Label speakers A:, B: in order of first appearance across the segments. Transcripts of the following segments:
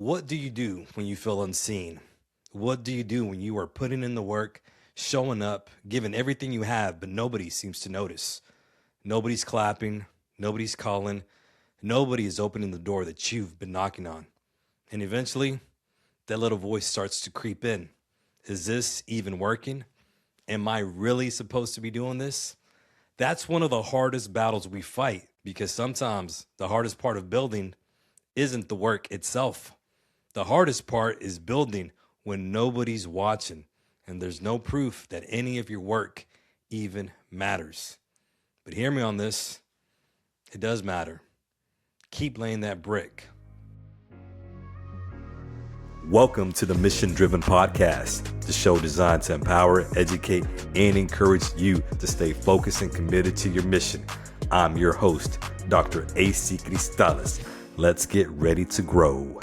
A: What do you do when you feel unseen? What do you do when you are putting in the work, showing up, giving everything you have, but nobody seems to notice? Nobody's clapping, nobody's calling, nobody is opening the door that you've been knocking on. And eventually, that little voice starts to creep in. Is this even working? Am I really supposed to be doing this? That's one of the hardest battles we fight because sometimes the hardest part of building isn't the work itself. The hardest part is building when nobody's watching and there's no proof that any of your work even matters. But hear me on this, it does matter. Keep laying that brick. Welcome to the Mission Driven Podcast, the show designed to empower, educate, and encourage you to stay focused and committed to your mission. I'm your host, Dr. AC Cristales. Let's get ready to grow.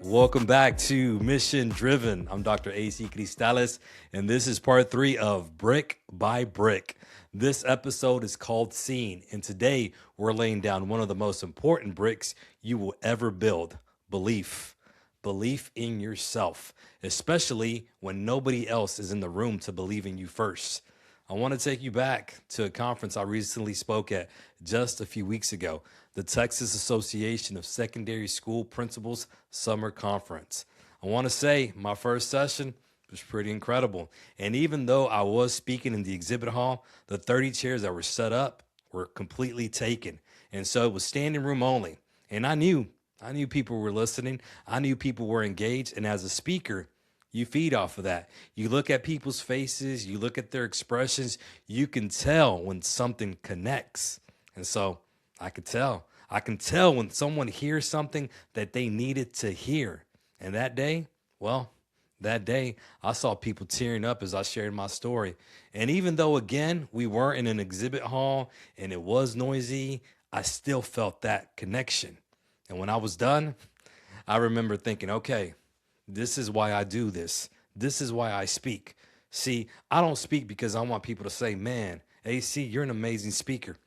A: Welcome back to Mission Driven. I'm Dr. AC Cristales, and this is part 3 of Brick by Brick. This episode is called Seen, and today we're laying down one of the most important bricks you will ever build, belief. Belief in yourself, especially when nobody else is in the room to believe in you first. I want to take you back to a conference I recently spoke at just a few weeks ago, the Texas Association of Secondary School Principals Summer Conference. I want to say my first session was pretty incredible. And even though I was speaking in the exhibit hall, the 30 chairs that were set up were completely taken. And so it was standing room only. And I knew people were listening. I knew people were engaged. And as a speaker, you feed off of that. You look at people's faces, you look at their expressions, you can tell when something connects. And so I could tell. I can tell when someone hears something that they needed to hear. And that day, I saw people tearing up as I shared my story. And even though, again, we weren't in an exhibit hall and it was noisy, I still felt that connection. And when I was done, I remember thinking, okay, this is why I do this. This is why I speak. See, I don't speak because I want people to say, man, AC, you're an amazing speaker.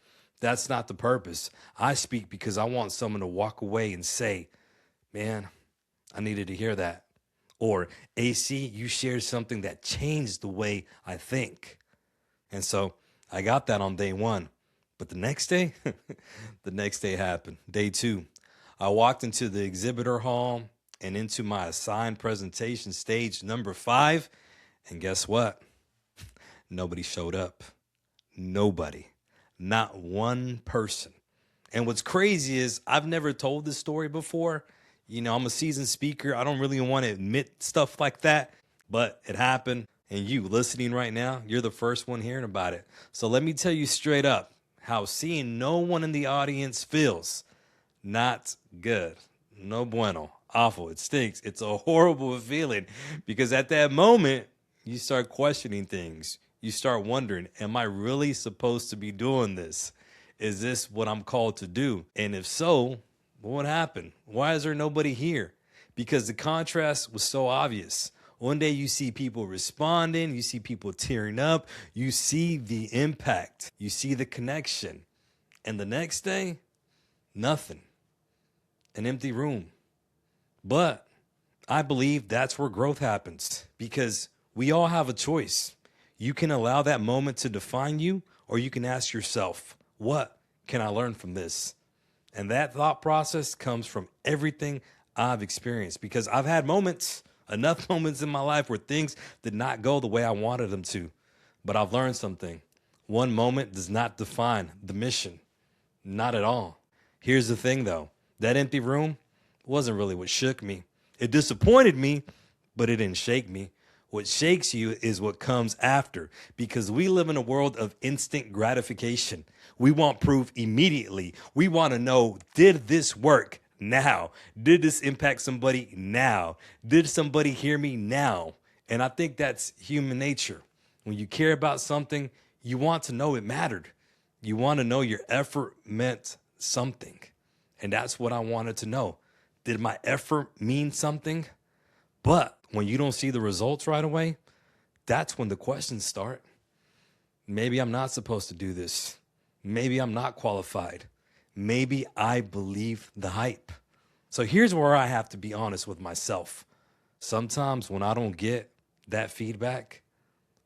A: That's not the purpose. I speak because I want someone to walk away and say, man, I needed to hear that. Or, AC, you shared something that changed the way I think. And so I got that on day 1. But the next day, the next day happened. Day 2. I walked into the exhibitor hall and into my assigned presentation stage number 5. And guess what? Nobody showed up. Nobody. Not one person. And what's crazy is I've never told this story before. You know, I'm a seasoned speaker. I don't really want to admit stuff like that, but it happened. And you listening right now, you're the first one hearing about it. So let me tell you straight up how seeing no one in the audience feels. Not good. No bueno. Awful. It stinks. It's a horrible feeling because at that moment, you start questioning things. You start wondering, am I really supposed to be doing this? Is this what I'm called to do? And if so, what happened? Why is there nobody here? Because the contrast was so obvious. One day you see people responding, you see people tearing up, you see the impact, you see the connection. And the next day, nothing. An empty room. But I believe that's where growth happens because we all have a choice. You can allow that moment to define you, or you can ask yourself, what can I learn from this? And that thought process comes from everything I've experienced because I've had enough moments in my life where things did not go the way I wanted them to. But I've learned something. One moment does not define the mission. Not at all. Here's the thing though. That empty room wasn't really what shook me. It disappointed me, but it didn't shake me. What shakes you is what comes after because we live in a world of instant gratification. We want proof immediately. We want to know, did this work now? Did this impact somebody now? Did somebody hear me now? And I think that's human nature. When you care about something, you want to know it mattered. You want to know your effort meant something. And that's what I wanted to know. Did my effort mean something? But when you don't see the results right away, that's when the questions start. Maybe I'm not supposed to do this. Maybe I'm not qualified. Maybe I believe the hype. So here's where I have to be honest with myself. Sometimes when I don't get that feedback,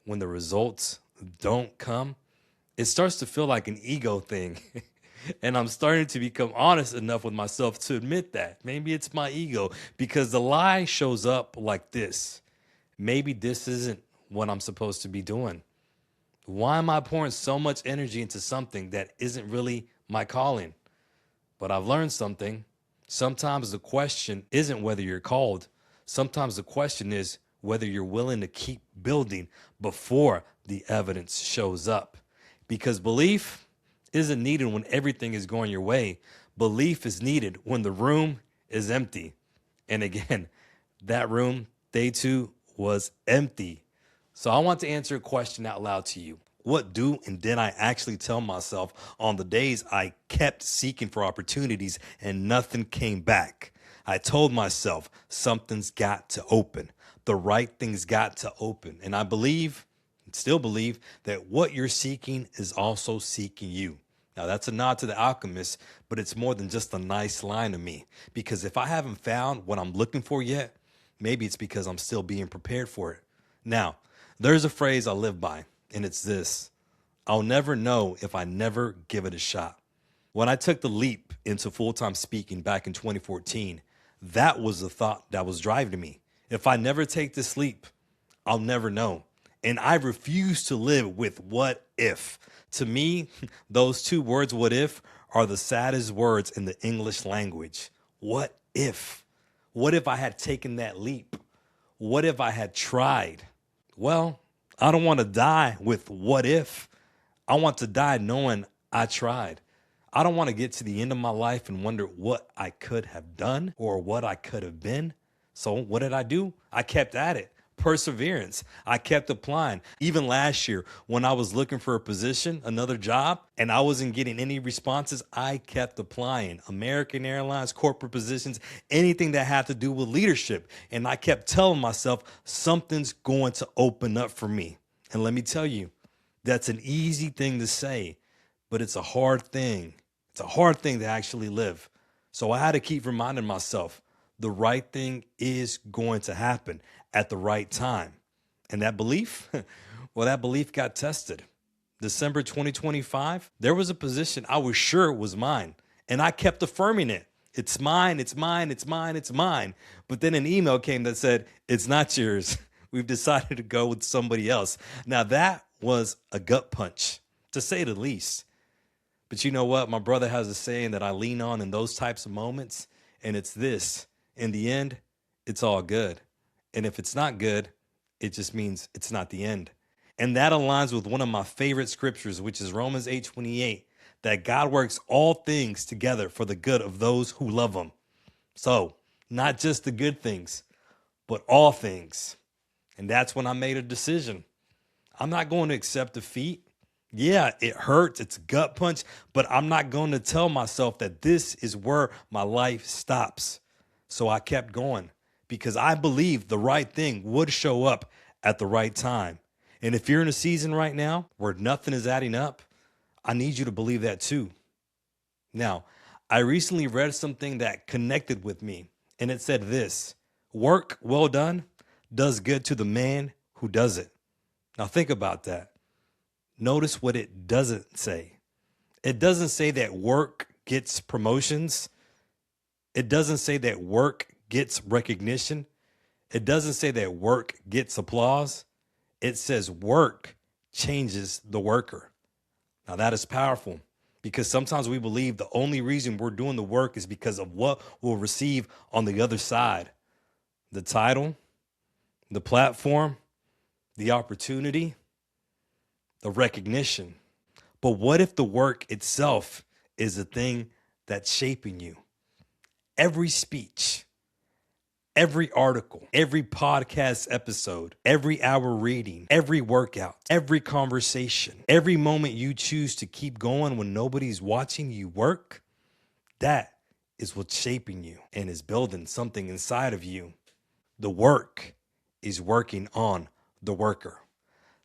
A: when the results don't come, it starts to feel like an ego thing. And I'm starting to become honest enough with myself to admit that. Maybe it's my ego because the lie shows up like this. Maybe this isn't what I'm supposed to be doing. Why am I pouring so much energy into something that isn't really my calling? But I've learned something. Sometimes the question isn't whether you're called. Sometimes the question is whether you're willing to keep building before the evidence shows up. Because belief isn't needed when everything is going your way. Belief is needed when the room is empty. And again, that room, day 2, was empty. So I want to answer a question out loud to you. What do and did I actually tell myself on the days I kept seeking for opportunities and nothing came back? I told myself something's got to open. The right thing's got to open. And I believe, and still believe, that what you're seeking is also seeking you. Now, that's a nod to The Alchemist, but it's more than just a nice line to me. Because if I haven't found what I'm looking for yet, maybe it's because I'm still being prepared for it. Now, there's a phrase I live by, and it's this: I'll never know if I never give it a shot. When I took the leap into full-time speaking back in 2014, that was the thought that was driving me. If I never take this leap, I'll never know. And I refuse to live with what if. To me, those two words, what if, are the saddest words in the English language. What if? What if I had taken that leap? What if I had tried? Well, I don't want to die with what if. I want to die knowing I tried. I don't want to get to the end of my life and wonder what I could have done or what I could have been. So what did I do? I kept at it. Perseverance. I kept applying. Even last year, when I was looking for a position, another job, and I wasn't getting any responses, I kept applying. American Airlines, corporate positions, anything that had to do with leadership. And I kept telling myself something's going to open up for me. And let me tell you, that's an easy thing to say, but it's a hard thing. It's a hard thing to actually live. So I had to keep reminding myself the right thing is going to happen at the right time. And that belief, well, that belief got tested. December 2025, there was a position I was sure was mine, and I kept affirming it. It's mine, it's mine, it's mine, it's mine. But then an email came that said, it's not yours. We've decided to go with somebody else. Now that was a gut punch, to say the least. But you know what? My brother has a saying that I lean on in those types of moments, and it's this: in the end, it's all good. And if it's not good, it just means it's not the end. And that aligns with one of my favorite scriptures, which is Romans 8:28, that God works all things together for the good of those who love him. So not just the good things, but all things. And that's when I made a decision. I'm not going to accept defeat. Yeah, it hurts. It's a gut punch, but I'm not going to tell myself that this is where my life stops. So I kept going because I believed the right thing would show up at the right time. And if you're in a season right now where nothing is adding up, I need you to believe that too. Now, I recently read something that connected with me, and it said this: work well done does good to the man who does it. Now think about that. Notice what it doesn't say. It doesn't say that work gets promotions. It doesn't say that work gets recognition. It doesn't say that work gets applause. It says work changes the worker. Now that is powerful, because sometimes we believe the only reason we're doing the work is because of what we'll receive on the other side. The title, the platform, the opportunity, the recognition. But what if the work itself is the thing that's shaping you? Every speech, every article, every podcast episode, every hour reading, every workout, every conversation, every moment you choose to keep going when nobody's watching you work, that is what's shaping you and is building something inside of you. The work is working on the worker.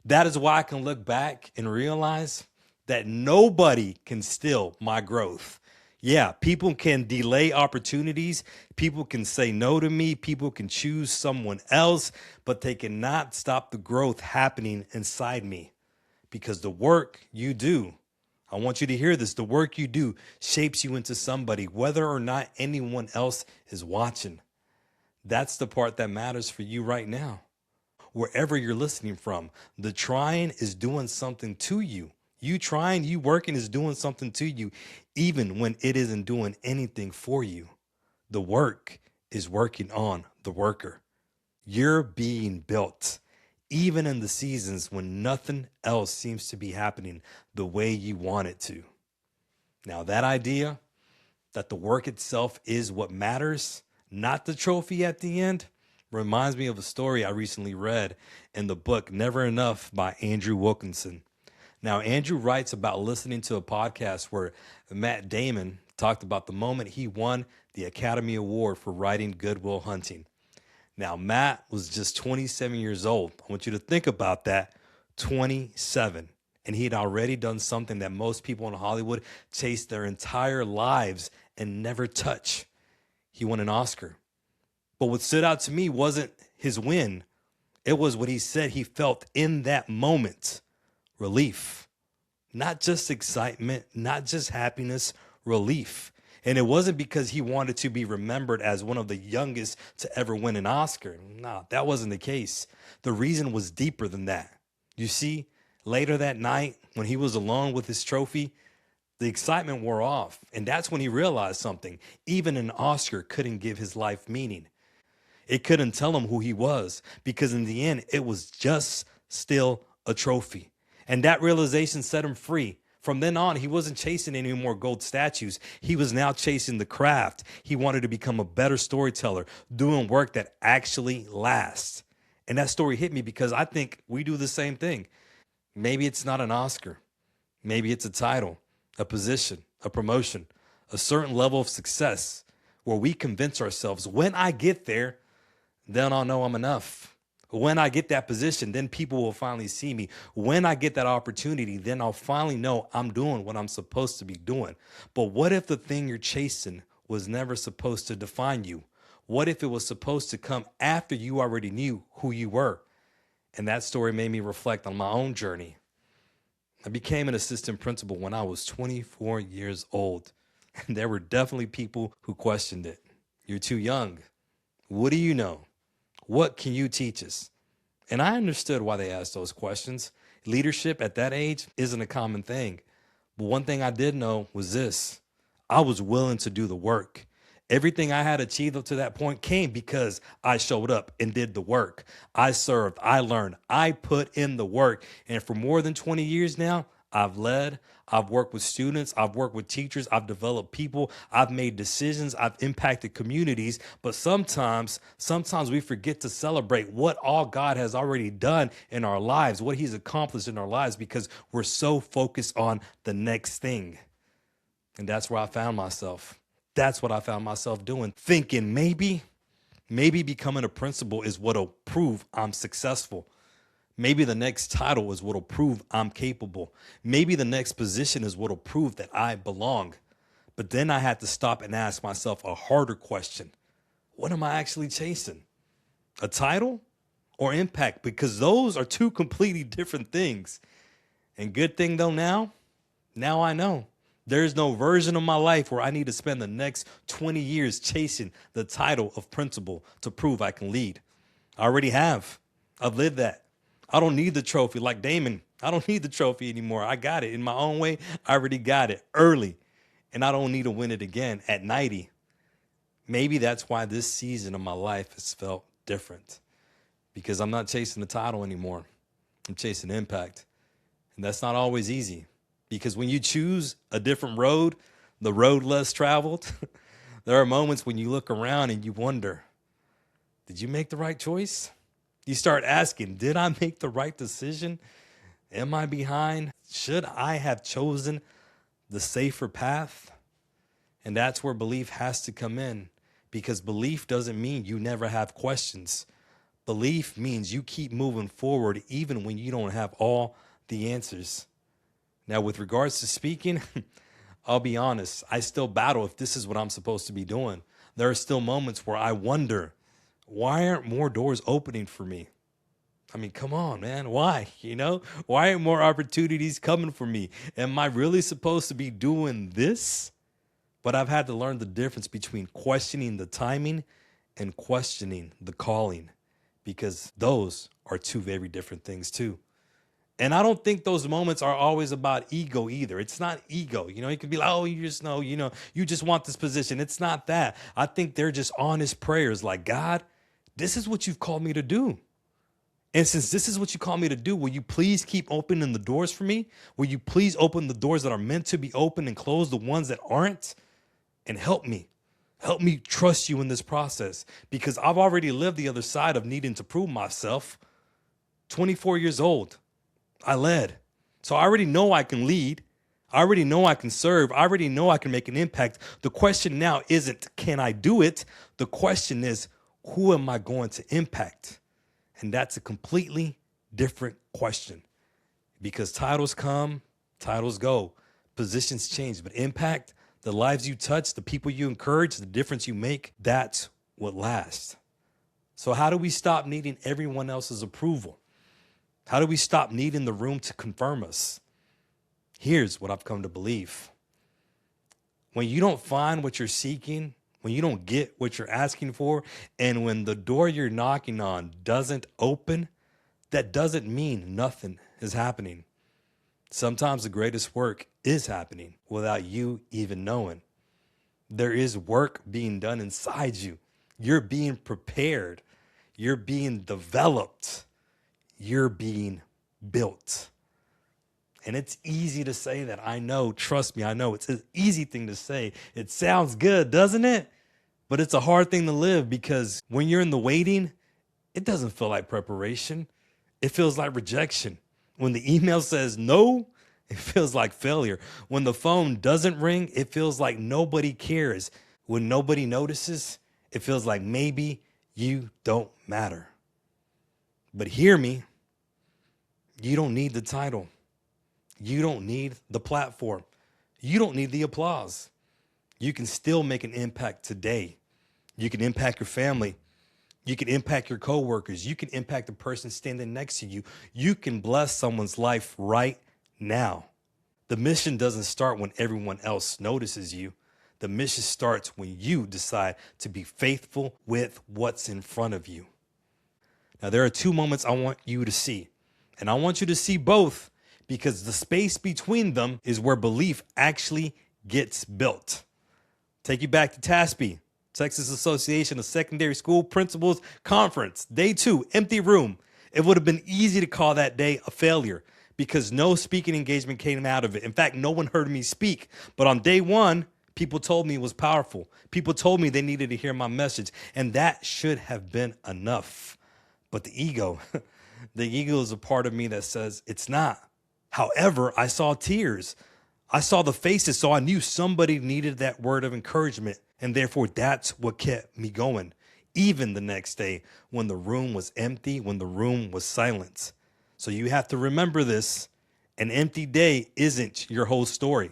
A: That is why I can look back and realize that nobody can steal my growth. Yeah, people can delay opportunities. People can say no to me. People can choose someone else, but they cannot stop the growth happening inside me because the work you do, I want you to hear this, the work you do shapes you into somebody, whether or not anyone else is watching. That's the part that matters for you right now. Wherever you're listening from, the trying is doing something to you. You trying, you working is doing something to you, even when it isn't doing anything for you. The work is working on the worker. You're being built, even in the seasons when nothing else seems to be happening the way you want it to. Now, that idea that the work itself is what matters, not the trophy at the end, reminds me of a story I recently read in the book Never Enough by Andrew Wilkinson. Now, Andrew writes about listening to a podcast where Matt Damon talked about the moment he won the Academy Award for writing Good Will Hunting. Now, Matt was just 27 years old. I want you to think about that. 27. And he had already done something that most people in Hollywood chase their entire lives and never touch. He won an Oscar. But what stood out to me wasn't his win. It was what he said he felt in that moment. Relief. Not just excitement, not just happiness, relief. And it wasn't because he wanted to be remembered as one of the youngest to ever win an Oscar. No, that wasn't the case. The reason was deeper than that. You see, later that night, when he was alone with his trophy, the excitement wore off. And that's when he realized something. Even an Oscar couldn't give his life meaning. It couldn't tell him who he was, because in the end, it was just still a trophy. And that realization set him free. From then on, he wasn't chasing any more gold statues. He was now chasing the craft. He wanted to become a better storyteller, doing work that actually lasts. And that story hit me because I think we do the same thing. Maybe it's not an Oscar. Maybe it's a title, a position, a promotion, a certain level of success where we convince ourselves, when I get there, then I'll know I'm enough. When I get that position, then people will finally see me. When I get that opportunity, then I'll finally know I'm doing what I'm supposed to be doing. But what if the thing you're chasing was never supposed to define you? What if it was supposed to come after you already knew who you were? And that story made me reflect on my own journey. I became an assistant principal when I was 24 years old. And there were definitely people who questioned it. You're too young. What do you know? What can you teach us? And I understood why they asked those questions. Leadership at that age isn't a common thing. But one thing I did know was this: I was willing to do the work. Everything I had achieved up to that point came because I showed up and did the work. I served, I learned, I put in the work. And for more than 20 years now, I've led, I've worked with students, I've worked with teachers, I've developed people, I've made decisions, I've impacted communities. But sometimes we forget to celebrate what all God has already done in our lives, what he's accomplished in our lives, because we're so focused on the next thing. And that's where I found myself. That's what I found myself doing, thinking maybe becoming a principal is what'll prove I'm successful. Maybe the next title is what'll prove I'm capable. Maybe the next position is what'll prove that I belong. But then I had to stop and ask myself a harder question. What am I actually chasing? A title or impact? Because those are two completely different things. And good thing though, now I know. There's no version of my life where I need to spend the next 20 years chasing the title of principal to prove I can lead. I already have. I've lived that. I don't need the trophy like Damon. I don't need the trophy anymore. I got it in my own way. I already got it early, and I don't need to win it again at 90. Maybe that's why this season of my life has felt different, because I'm not chasing the title anymore. I'm chasing impact. And that's not always easy, because when you choose a different road, the road less traveled, there are moments when you look around and you wonder, did you make the right choice? You start asking, did I make the right decision? Am I behind? Should I have chosen the safer path? And that's where belief has to come in, because belief doesn't mean you never have questions. Belief means you keep moving forward even when you don't have all the answers. Now, with regards to speaking, I'll be honest, I still battle if this is what I'm supposed to be doing. There are still moments where I wonder, why aren't more doors opening for me? I mean, come on, man. Why? Why aren't more opportunities coming for me? Am I really supposed to be doing this? But I've had to learn the difference between questioning the timing and questioning the calling, because those are two very different things too. And I don't think those moments are always about ego either. It's not ego. It could be like, oh, you just know, you just want this position. It's not that. I think they're just honest prayers like, God, this is what you've called me to do. And since this is what you call me to do, will you please keep opening the doors for me? Will you please open the doors that are meant to be open and close the ones that aren't? And help me. Help me trust you in this process, because I've already lived the other side of needing to prove myself. 24 years old, I led. So I already know I can lead. I already know I can serve. I already know I can make an impact. The question now isn't, can I do it? The question is, who am I going to impact? And that's a completely different question, because titles come, titles go, positions change, but impact, the lives you touch, the people you encourage, the difference you make, that's what lasts. So how do we stop needing everyone else's approval? How do we stop needing the room to confirm us? Here's what I've come to believe. When you don't find what you're seeking, when you don't get what you're asking for, and when the door you're knocking on doesn't open, that doesn't mean nothing is happening. Sometimes the greatest work is happening without you even knowing. There is work being done inside you. You're being prepared. You're being developed. You're being built. And it's easy to say that. I know, trust me, I know it's an easy thing to say. It sounds good, doesn't it? But it's a hard thing to live, because when you're in the waiting, it doesn't feel like preparation. It feels like rejection. When the email says no, it feels like failure. When the phone doesn't ring, it feels like nobody cares. When nobody notices, it feels like maybe you don't matter. But hear me, you don't need the title. You don't need the platform. You don't need the applause. You can still make an impact today. You can impact your family. You can impact your coworkers. You can impact the person standing next to you. You can bless someone's life right now. The mission doesn't start when everyone else notices you. The mission starts when you decide to be faithful with what's in front of you. Now, there are two moments I want you to see, and I want you to see both, because the space between them is where belief actually gets built. Take you back to TASP, Texas Association of Secondary School Principals Conference. Day 2, empty room. It would have been easy to call that day a failure, because no speaking engagement came out of it. In fact, no one heard me speak. But on day 1, people told me it was powerful. People told me they needed to hear my message, and that should have been enough. But the ego is a part of me that says it's not. However, I saw tears. I saw the faces, so I knew somebody needed that word of encouragement. And therefore, that's what kept me going. Even the next day, when the room was empty, when the room was silent. So you have to remember this. An empty day isn't your whole story.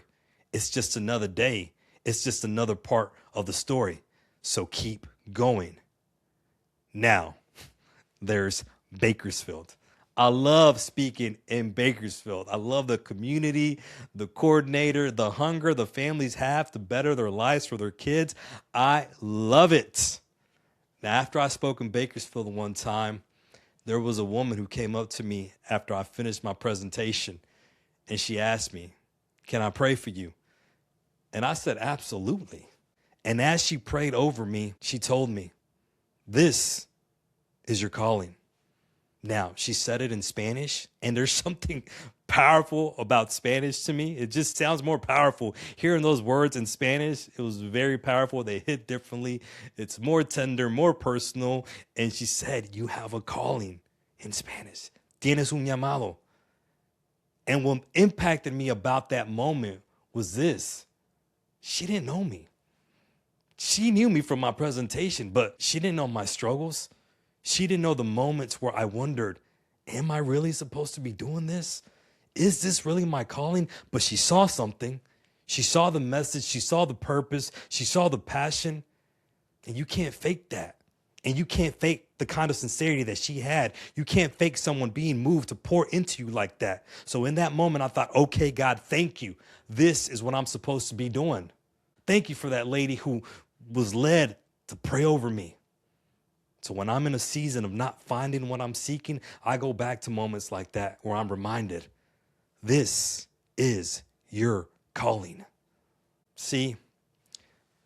A: It's just another day. It's just another part of the story. So keep going. Now, there's Bakersfield. I love speaking in Bakersfield. I love the community, the coordinator, the hunger the families have to better their lives for their kids. I love it. Now, after I spoke in Bakersfield one time, there was a woman who came up to me after I finished my presentation, and she asked me, "Can I pray for you?" And I said, "Absolutely." And as she prayed over me, she told me, "This is your calling." Now, she said it in Spanish, and there's something powerful about Spanish to me. It just sounds more powerful. Hearing those words in Spanish, it was very powerful. They hit differently. It's more tender, more personal. And she said, "You have a calling," in Spanish. Tienes un llamado. And what impacted me about that moment was this. She didn't know me. She knew me from my presentation, but she didn't know my struggles. She didn't know the moments where I wondered, am I really supposed to be doing this? Is this really my calling? But she saw something. She saw the message, she saw the purpose, she saw the passion, and you can't fake that. And you can't fake the kind of sincerity that she had. You can't fake someone being moved to pour into you like that. So in that moment, I thought, okay, God, thank you. This is what I'm supposed to be doing. Thank you for that lady who was led to pray over me. So when I'm in a season of not finding what I'm seeking, I go back to moments like that where I'm reminded, this is your calling. See,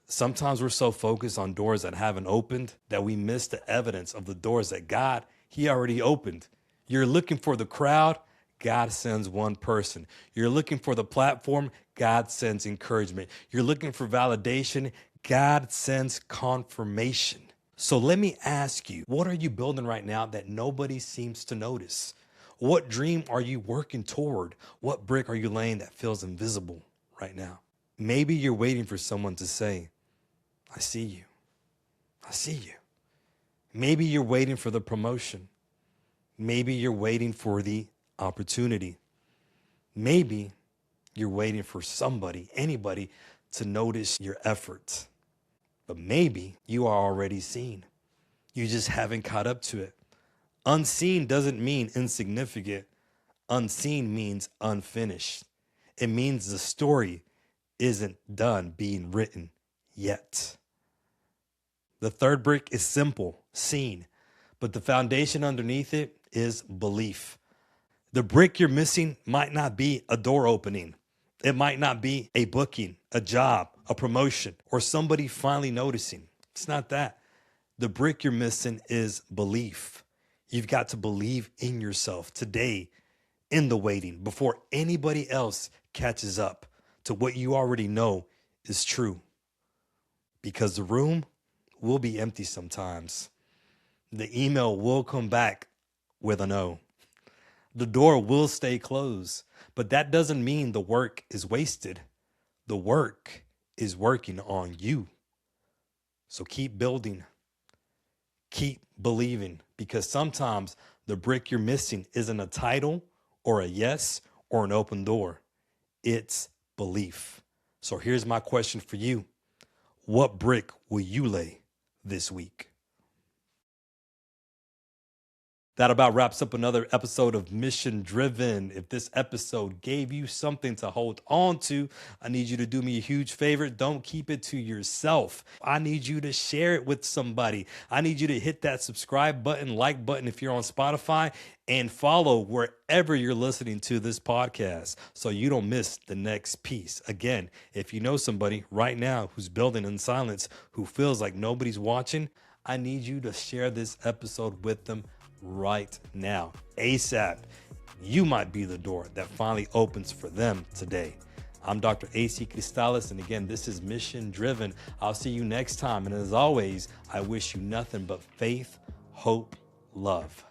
A: sometimes we're so focused on doors that haven't opened that we miss the evidence of the doors that God, he already opened. You're looking for the crowd, God sends one person. You're looking for the platform, God sends encouragement. You're looking for validation, God sends confirmation. So let me ask you, what are you building right now that nobody seems to notice? What dream are you working toward? What brick are you laying that feels invisible right now? Maybe you're waiting for someone to say, I see you. I see you. Maybe you're waiting for the promotion. Maybe you're waiting for the opportunity. Maybe you're waiting for somebody, anybody, to notice your efforts. But maybe you are already seen. You just haven't caught up to it. Unseen doesn't mean insignificant. Unseen means unfinished. It means the story isn't done being written yet. The third brick is simple, seen, but the foundation underneath it is belief. The brick you're missing might not be a door opening. It might not be a booking, a job, a promotion, or somebody finally noticing. It's not that. The brick you're missing is belief. You've got to believe in yourself today, in the waiting, before anybody else catches up to what you already know is true. Because the room will be empty sometimes. The email will come back with a no. The door will stay closed, but that doesn't mean the work is wasted. The work is working on you. So keep building, keep believing, because sometimes the brick you're missing isn't a title or a yes or an open door. It's belief. So here's my question for you. What brick will you lay this week? That about wraps up another episode of Mission Driven. If this episode gave you something to hold on to, I need you to do me a huge favor. Don't keep it to yourself. I need you to share it with somebody. I need you to hit that subscribe button, like button if you're on Spotify, and follow wherever you're listening to this podcast so you don't miss the next piece. Again, if you know somebody right now who's building in silence, who feels like nobody's watching, I need you to share this episode with them right now, ASAP. You might be the door that finally opens for them today. I'm Dr. AC Cristales, and again, this is Mission Driven. I'll see you next time, and as always, I wish you nothing but faith, hope, love.